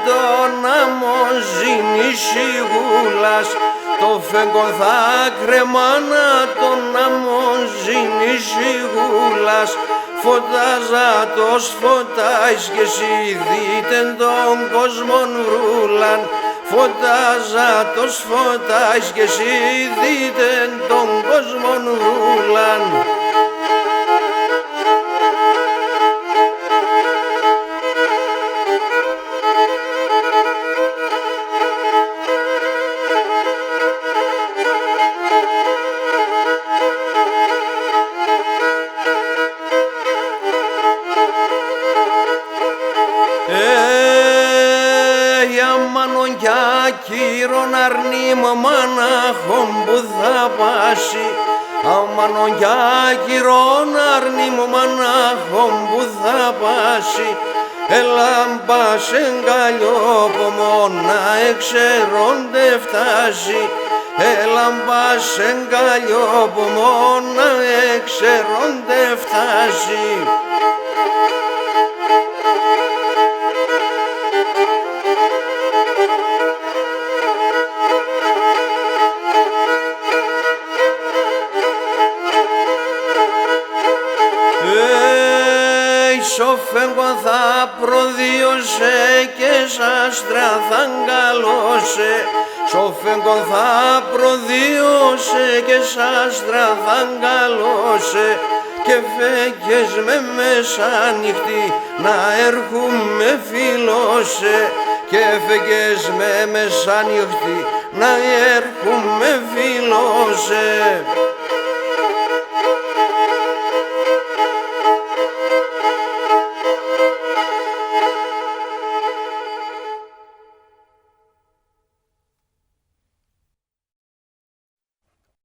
τον αμοζίνη σιγούλας, το φέγγο θα κρεμάνα τον αμοζίνη σιγούλας, φωτάζατος φωτάεις και εσύ δείτε τον κόσμον βρούλαν, φωτάζατος φωτάεις και εσύ δείτε τον κόσμον βρούλαν. Αμάνον κι ακύρον αρνή μου μανάχον που θα πάσει, αμάνον κι ακύρον αρνή μου μανάχον που θα πάσει, ελάμπας εγκαλιόπομο να εξαιρώνται φτάσει, ελάμπας εγκαλιόπομο να εξαιρώνται φτάσει. Σοφέγγο θα προδίωσε και σάστρα θα αγκαλώσε, σοφέγγο θα προδίωσε και σάστρα θα αγκαλώσε, και φέγγες με μεσάνυχτη να έρχομαι φιλώσε, και φέγγες με μεσάνυχτη να έρχομαι φιλώσε.